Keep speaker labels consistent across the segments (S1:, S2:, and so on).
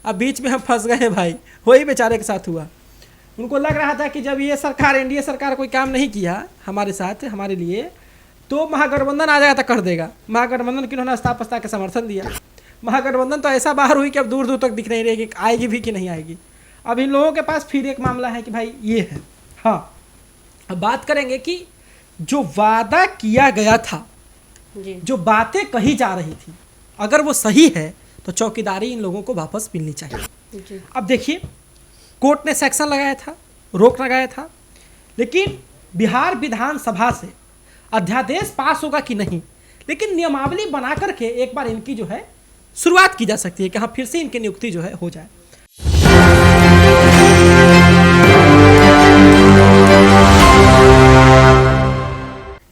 S1: अब बीच में हम फंस गए भाई, वही बेचारे के साथ हुआ। उनको लग रहा था कि जब ये सरकार, एनडीए सरकार कोई काम नहीं किया हमारे साथ, हमारे लिए, तो महागठबंधन आ जाएगा तो कर देगा। महागठबंधन की उन्होंने अस्ता पस्ता के समर्थन दिया। महागठबंधन तो ऐसा बाहर हुई कि अब दूर दूर तक दिख नहीं रही कि आएगी भी कि नहीं आएगी। अब इन लोगों के पास फिर एक मामला है कि भाई ये है। हाँ, अब बात करेंगे कि जो वादा किया गया था, जो बातें कही जा रही थी, अगर वो सही है तो चौकीदारी इन लोगों को वापस मिलनी चाहिए। अब देखिए, कोर्ट ने सेक्शन लगाया था, रोक लगाया था, लेकिन बिहार विधानसभा से अध्यादेश पास होगा कि नहीं, लेकिन नियमावली बना करके एक बार इनकी जो है शुरुआत की जा सकती है कि हाँ फिर से इनकी नियुक्ति जो है हो जाए।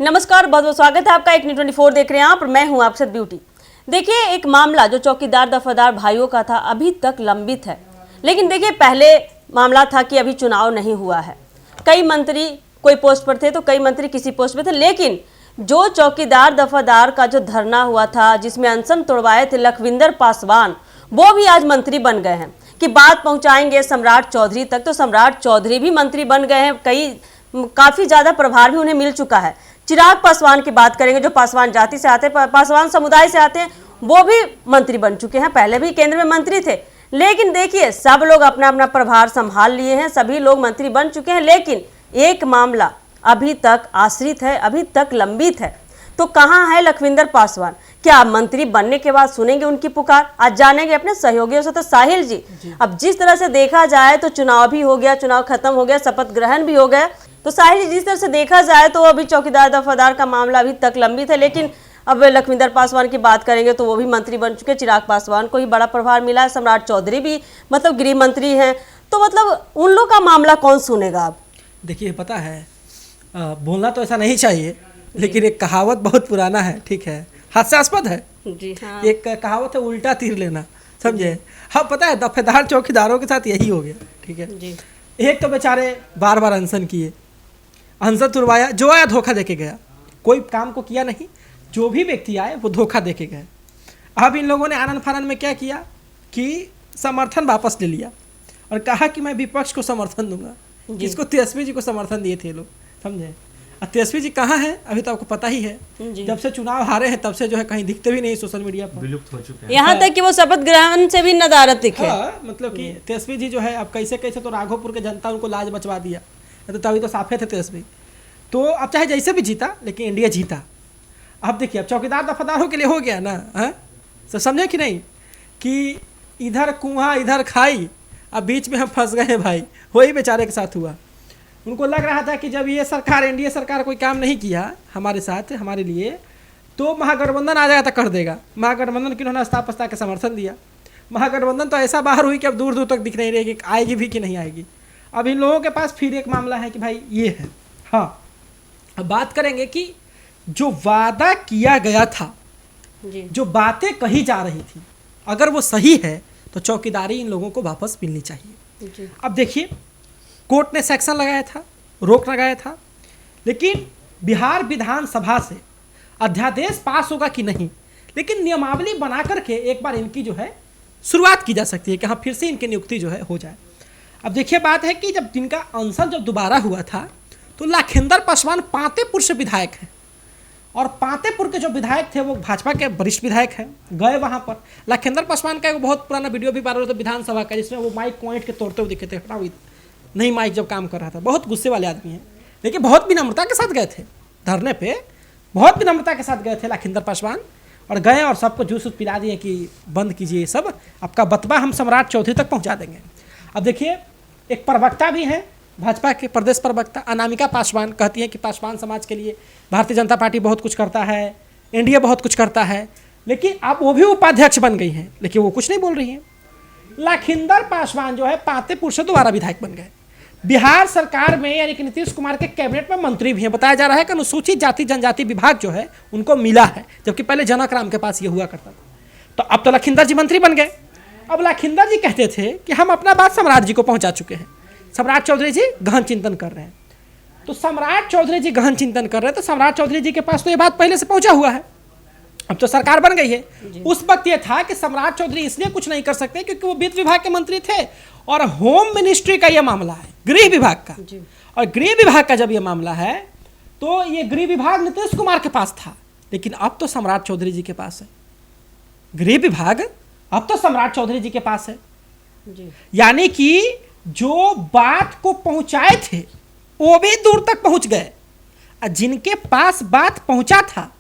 S2: नमस्कार, बहुत बहुत स्वागत है आपका। एक न्यूज़ 24 देख रहे हैं आप, मैं हूं अक्षत ब्यूटी। देखिए, एक मामला जो चौकीदार दफादार भाइयों का था अभी तक लंबित है। लेकिन देखिए, पहले मामला था कि अभी चुनाव नहीं हुआ है, कई मंत्री कोई पोस्ट पर थे तो कई मंत्री किसी पोस्ट पर थे, लेकिन जो चौकीदार दफादार का जो धरना हुआ था, जिसमें अनशन तोड़वाए थे लखविंदर पासवान, वो भी आज मंत्री बन गए हैं। कि बात पहुंचाएंगे सम्राट चौधरी तक, तो सम्राट चौधरी भी मंत्री बन गए हैं, काफी ज्यादा प्रभार भी उन्हें मिल चुका है। चिराग पासवान की बात करेंगे, जो पासवान जाति से आते हैं, पासवान समुदाय से आते हैं, वो भी मंत्री बन चुके हैं, पहले भी केंद्र में मंत्री थे। लेकिन देखिए, सब लोग अपना अपना प्रभार संभाल लिए हैं, सभी लोग मंत्री बन चुके हैं, लेकिन एक मामला अभी तक आश्रित है, अभी तक लंबित है। तो कहां है लखविंदर पासवान? क्या मंत्री बनने के बाद सुनेंगे उनकी पुकार? आज जानेंगे अपने सहयोगियों से। तो साहिल जी, अब जिस तरह से देखा जाए तो चुनाव भी हो गया, चुनाव खत्म हो गया, शपथ ग्रहण भी हो गया, तो साहिल जी, जिस तरह से देखा जाए तो अभी चौकीदार दफादार का मामला अभी तक लंबित है, लेकिन अब लखविंदर पासवान की बात करेंगे तो वो भी मंत्री बन चुके। चिराग पासवान को ही बड़ा प्रभार मिला है, सम्राट चौधरी भी मतलब गृह मंत्री हैं, तो मतलब उन लोग का मामला कौन सुनेगा? अब
S1: देखिए, पता है, बोलना तो ऐसा नहीं चाहिए, लेकिन एक कहावत बहुत पुराना है, ठीक है, हास्यास्पद है
S2: जी। हाँ।
S1: एक कहावत है, उल्टा तीर लेना, समझे? हाँ, पता है, दफेदार चौकीदारों के साथ यही हो गया, ठीक है
S2: जी।
S1: एक तो बेचारे बार बार अनशन किए, अनशन तुड़वाया, जो आया धोखा देके गया, कोई काम को किया नहीं, जो भी व्यक्ति आए वो धोखा देके गए। अब इन लोगों ने आनन फानन में क्या किया कि समर्थन वापस ले लिया और कहा कि मैं विपक्ष को समर्थन दूंगा। किसको? तेजस्वी जी को समर्थन दिए थे लोग, समझे? और तेजस्वी जी कहाँ हैं अभी तो आपको पता ही है, जब से चुनाव हारे हैं तब से जो है कहीं दिखते भी नहीं सोशल मीडिया पर, विलुप्त हो चुके हैं।
S2: यहाँ तक कि वो शपथ ग्रहण से भी नदारत दिखे।
S1: हाँ, मतलब कि तेजस्वी जी जो है अब कैसे कैसे तो राघोपुर के जनता उनको लाज बचवा दिया, तो तभी तो साफे थे तेजस्वी। तो अब चाहे जैसे भी जीता, लेकिन इंडिया जीता। अब देखिए, अब चौकीदार दफादारों के लिए हो गया ना, हाँ, सब समझे कि नहीं कि इधर कुआं इधर खाई, अब बीच में हम फंस गए भाई, वही बेचारे के साथ हुआ। उनको लग रहा था कि जब ये सरकार, एनडीए सरकार कोई काम नहीं किया हमारे साथ, हमारे लिए, तो महागठबंधन आ जाएगा तो कर देगा। महागठबंधन की उन्होंने अस्ता पस्ता के समर्थन दिया। महागठबंधन तो ऐसा बाहर हुई कि अब दूर दूर तक दिख नहीं रही कि आएगी भी कि नहीं आएगी। अब इन लोगों के पास फिर एक मामला है कि भाई ये है। हाँ, अब बात करेंगे कि जो वादा किया गया था, जो बातें कही जा रही थी, अगर वो सही है तो चौकीदारी इन लोगों को वापस मिलनी चाहिए। अब देखिए, कोर्ट ने सेक्शन लगाया था, रोक लगाया था, लेकिन बिहार विधानसभा से अध्यादेश पास होगा कि नहीं, लेकिन नियमावली बना करके एक बार इनकी जो है शुरुआत की जा सकती है कि हाँ फिर से इनकी नियुक्ति जो है हो जाए। अब देखिए, बात है कि जब इनका अनशन जब दोबारा हुआ था तो लखिंदर पासवान पातेपुर से विधायक हैं, और पातेपुर के जो विधायक थे वो भाजपा के वरिष्ठ विधायक हैं, गए वहाँ पर। लखिंदर पासवान का एक बहुत पुराना वीडियो भी वायरल था विधानसभा का, जिसमें वो माइक पॉइंट के तोड़ते हुए दिखे थे, हटाओ नहीं माइक जब काम कर रहा था। बहुत गुस्से वाले आदमी हैं, लेकिन बहुत विनम्रता के साथ गए थे धरने पे, बहुत विनम्रता के साथ गए थे लखिंदर पासवान, और गए और सबको जूस पिला दिए कि बंद कीजिए सब, आपका बतवा हम सम्राट चौधरी तक पहुंचा देंगे। अब देखिए, एक प्रवक्ता भी हैं भाजपा के, प्रदेश प्रवक्ता अनामिका पासवान, कहती हैं कि पासवान समाज के लिए भारतीय जनता पार्टी बहुत कुछ करता है, एनडीए बहुत कुछ करता है, लेकिन अब वो भी उपाध्यक्ष बन गई हैं, लेकिन वो कुछ नहीं बोल रही हैं। लखिंदर पासवान जो है पातेपुर से दोबारा विधायक बन गए, बिहार सरकार में यानी कि नीतीश कुमार के कैबिनेट में मंत्री भी हैं। बताया जा रहा है कि अनुसूचित जाति जनजाति विभाग जो है उनको मिला है, जबकि पहले जनक राम के पास ये हुआ करता था। तो अब तो लखिंदर जी मंत्री बन गए। अब लखिंदर जी कहते थे कि हम अपना बात सम्राट जी को पहुंचा चुके हैं, सम्राट चौधरी जी गहन चिंतन कर रहे हैं। तो सम्राट चौधरी जी गहन चिंतन कर रहे हैं, तो सम्राट चौधरी जी के पास तो ये बात पहले से पहुंचा हुआ है। अब तो सरकार बन गई है। उस वक्त ये था कि सम्राट चौधरी इसलिए कुछ नहीं कर सकते क्योंकि वो वित्त विभाग के मंत्री थे और होम मिनिस्ट्री का ये मामला है, गृह विभाग का। और गृह विभाग का जब ये मामला है तो ये गृह विभाग नीतीश कुमार के पास था, लेकिन अब तो सम्राट चौधरी जी के पास है गृह विभाग। अब तो सम्राट चौधरी जी के पास है, यानी कि जो बात को पहुंचाए थे वो भी दूर तक पहुंच गए, और जिनके पास बात पहुंचा था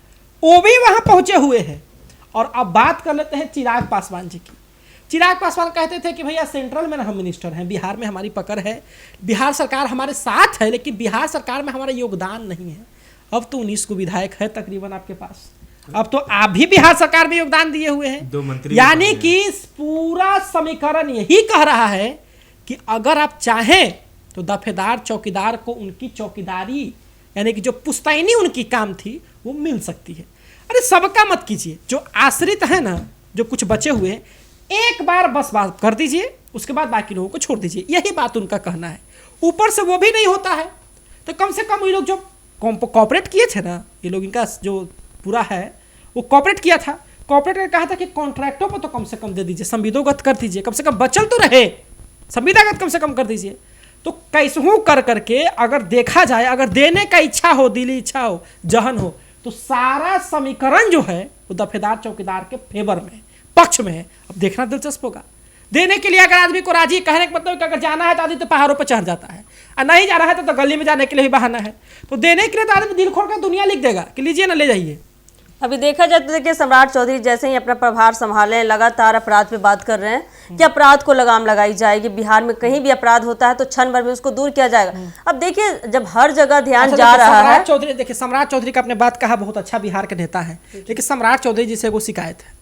S1: वो भी वहां पहुंचे हुए हैं। और अब बात कर लेते हैं चिराग पासवान जी की। चिराग पासवान कहते थे कि भैया सेंट्रल में हम मिनिस्टर हैं, बिहार में हमारी पकड़ है, बिहार सरकार हमारे साथ है, लेकिन बिहार सरकार में हमारा योगदान नहीं है। अब तो 19 को विधायक है तकरीबन आपके पास, अब तो आप भी बिहार सरकार में योगदान दिए हुए हैं,
S3: 2 मंत्री,
S1: यानी कि पूरा समीकरण यही कह रहा है कि अगर आप चाहें तो दफेदार चौकीदार को उनकी चौकीदारी यानी कि जो पुश्तैनी उनकी काम थी वो मिल सकती है। अरे सबका मत कीजिए, जो आश्रित है ना, जो कुछ बचे हुए हैं, एक बार बस बात कर दीजिए, उसके बाद बाकी लोगों को छोड़ दीजिए, यही बात उनका कहना है। ऊपर से वो भी नहीं होता है तो कम से कम ये लोग जो कॉपरेट किए थे ना, ये लोग इनका जो पूरा है वो कॉपरेट किया था, कॉपरेट ने कहा था कि कॉन्ट्रैक्टों पर तो कम से कम दे दीजिए, संविदागत कर दीजिए, कम से कम बचल तो रहे, संविदागत कम से कम कर दीजिए। तो कैसहू कर करके अगर देखा जाए, अगर देने का इच्छा हो, दिली इच्छा हो, जहन हो, तो सारा समीकरण जो है वो दफेदार चौकीदार के फेवर में, पक्ष में है। अब देखना दिलचस्प होगा। देने के लिए अगर आदमी को राजी, कहने का मतलब कि अगर जाना है तो आदमी तो पहाड़ों पर चढ़ जाता है, और नहीं जाना है तो गली में जाने के लिए भी बहाना है। तो देने के लिए तो आदमी दिल खोल कर दुनिया लिख देगा कि लीजिए ना, ले जाइए।
S2: अभी देखा जाए तो देखिए सम्राट चौधरी जैसे ही अपना प्रभार संभाले लगातार अपराध पे बात कर रहे हैं कि अपराध को लगाम लगाई जाएगी, बिहार में कहीं भी अपराध होता है तो क्षण भर में उसको दूर किया जाएगा। अब देखिए जब हर जगह ध्यान जा रहा है,
S1: सम्राट चौधरी, देखिए सम्राट चौधरी का आपने बात कहा, बहुत अच्छा बिहार के नेता है, लेकिन सम्राट चौधरी जी से वो शिकायत है।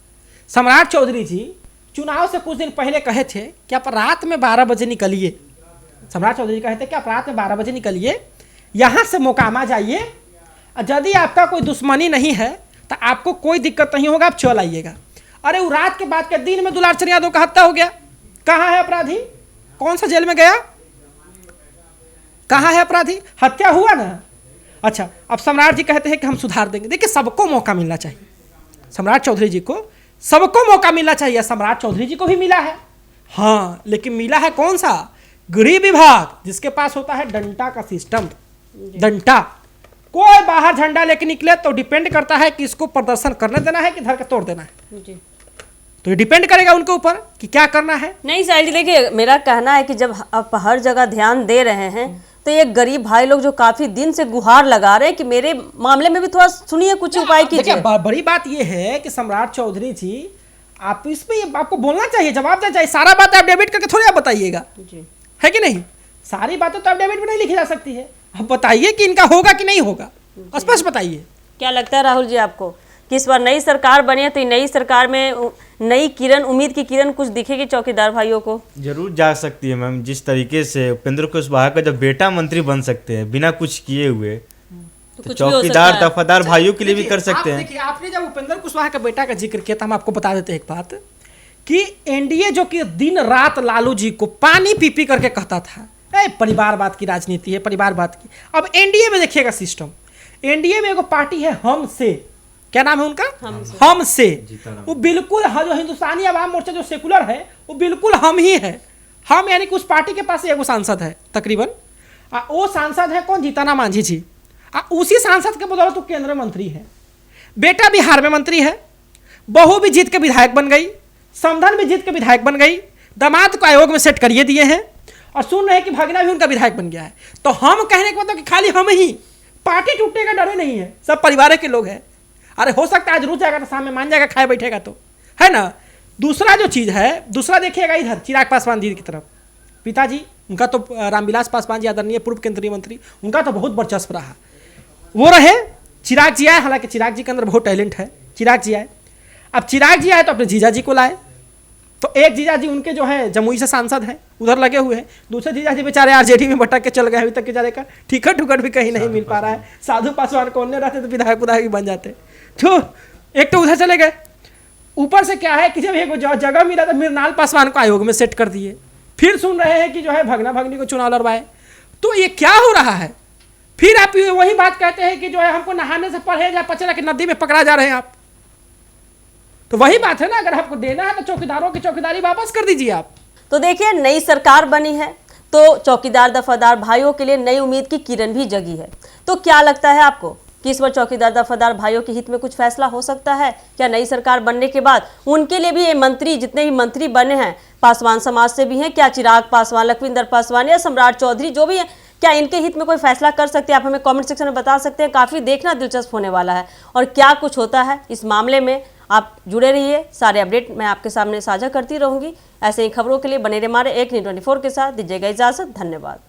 S1: सम्राट चौधरी जी चुनाव से कुछ दिन पहले कहे थे कि आप रात में 12 बजे निकलिए, सम्राट चौधरी कहे थे कि आप रात में 12 बजे निकलिए, यहाँ से मोकामा जाइए, यदि आपका कोई दुश्मनी नहीं है तो आपको कोई दिक्कत नहीं होगा, आप चल आइएगा। अरे वो रात के बाद के दिन में दुलारचंद यादव का हत्या हो गया। कहाँ है अपराधी? कौन सा जेल में गया? कहाँ है अपराधी? हत्या हुआ ना। अच्छा, अब सम्राट जी कहते हैं कि हम सुधार देंगे। देखिए सबको मौका मिलना चाहिए, सम्राट चौधरी जी को सबको मौका मिलना चाहिए। सम्राट चौधरी जी को भी मिला है, हाँ, लेकिन मिला है कौन सा? गृह विभाग, जिसके पास होता है डंटा का सिस्टम। डंटा, कोई बाहर झंडा लेके निकले तो डिपेंड करता है कि इसको प्रदर्शन करने देना है कि धर के तोड़ देना है। तो ये डिपेंड करेगा उनके ऊपर कि क्या करना है।
S2: नहीं साहिल जी, देखिए मेरा कहना है कि जब आप हर जगह ध्यान दे रहे हैं तो ये गरीब भाई लोग जो काफी दिन से गुहार लगा रहे हैं कि मेरे मामले में भी थोड़ा सुनिए, कुछ उपाय कीजिए।
S1: बड़ी बात ये है कि सम्राट चौधरी जी, आप इसमें आपको बोलना चाहिए, जवाब देना चाहिए। सारा बात आप डेबिट करके थोड़ी आप बताइएगा, है कि नहीं? सारी बातें तो आप डेबिट में नहीं लिखी जा सकती है। आप बताइए कि इनका होगा कि नहीं होगा, स्पष्ट बताइए।
S2: क्या लगता है राहुल जी आपको कि इस बार नई सरकार बनी है तो नई सरकार में नई किरण, उम्मीद की किरण कुछ दिखेगी चौकीदार भाइयों को?
S3: जरूर जा सकती है मैम। जिस तरीके से उपेंद्र कुशवाहा का जब बेटा मंत्री बन सकते हैं बिना कुछ किए हुए, तो चौकीदार दफादार भाइयों के लिए भी कर सकते हैं।
S1: देखिए आपने जब उपेंद्र कुशवाहा के बेटा का जिक्र किया तो हम आपको बता देते हैं एक बात कि एनडीए जो कि दिन रात लालू जी को पानी पी पी करके कहता था परिवारवाद की राजनीति है, परिवारवाद की। अब एनडीए में देखिएगा सिस्टम, एनडीए में एगो पार्टी है हमसे, क्या नाम है उनका? हमसे। वो बिल्कुल जो हिंदुस्तानी आवाम मोर्चा जो सेकुलर है वो बिल्कुल हम ही है। हम यानी कि उस पार्टी के पास एगो सांसद है तकरीबन, वो सांसद है कौन? जीतन राम मांझी जी। उसी सांसद के बदौलत वो केंद्रीय मंत्री है, बेटा बिहार में मंत्री है, बहू भी जीत के विधायक बन गई, समधन भी जीत के विधायक बन गई, दामाद को आयोग में सेट करिए दिए हैं, और सुन रहे हैं कि भगना भी उनका विधायक बन गया है। तो हम कहने का मतलब कि खाली हम ही, पार्टी टूटने का डर नहीं है, सब परिवार के लोग हैं। अरे हो सकता है आज रुक जाएगा तो सामने मान जाएगा, खाए बैठेगा तो, है ना। दूसरा जो चीज़ है, दूसरा देखिएगा इधर चिराग पासवान जी की तरफ, पिताजी उनका तो रामविलास पासवान जी आदरणीय पूर्व केंद्रीय मंत्री, उनका तो बहुत वर्चस्व रहा, वो रहे। चिराग जी आए, हालांकि चिराग जी के अंदर बहुत टैलेंट है, चिराग जी आए। अब चिराग जी आए तो अपने जीजा जी को लाए, तो एक जीजा जी उनके जो है जमुई से सांसद हैं, उधर लगे हुए हैं। दूसरे जीजा जी बेचारे आरजेडी में भटक के चल गए, अभी तक बेचारे का टिकट उकट भी कहीं नहीं मिल पा रहा है। साधु पासवान को अन्य रहते तो विधायक विधायक बन जाते, तो एक तो उधर चले गए। ऊपर से क्या है कि जब एक जगह मिला तो मृणाल पासवान को आयोग में सेट कर दिए। फिर सुन रहे हैं कि जो है भगना भगनी को चुनाव लड़वाए। तो ये क्या हो रहा है? फिर आप वही बात कहते हैं कि जो है हमको नहाने से परहेज है, पचरा की नदी में पकड़ा जा रहे हैं आप। तो वही बात है ना, अगर आपको देना है तो चौकीदारों की चौकीदारी वापस कर दीजिए आप।
S2: तो देखिए, नई सरकार बनी है तो चौकीदार दफादार भाइयों के लिए नई उम्मीद की किरण भी जगी है। तो क्या लगता है आपको कि इस बार चौकीदार दफादार भाइयों के हित में कुछ फैसला हो सकता है? क्या नई सरकार बनने के बाद उनके लिए भी ये मंत्री, जितने भी मंत्री बने हैं पासवान समाज से भी हैं, क्या चिराग पासवान, लखविंदर पासवान या सम्राट चौधरी जो भी हैं, क्या इनके हित में कोई फैसला कर सकते हैं? आप हमें कमेंट सेक्शन में बता सकते हैं। काफ़ी देखना दिलचस्प होने वाला है और क्या कुछ होता है इस मामले में। आप जुड़े रहिए, सारे अपडेट मैं आपके सामने साझा करती रहूंगी। ऐसे ही खबरों के लिए बने रहिए हमारे एक न्यूज़ 24 के साथ। दीजिएगा इजाजत, धन्यवाद।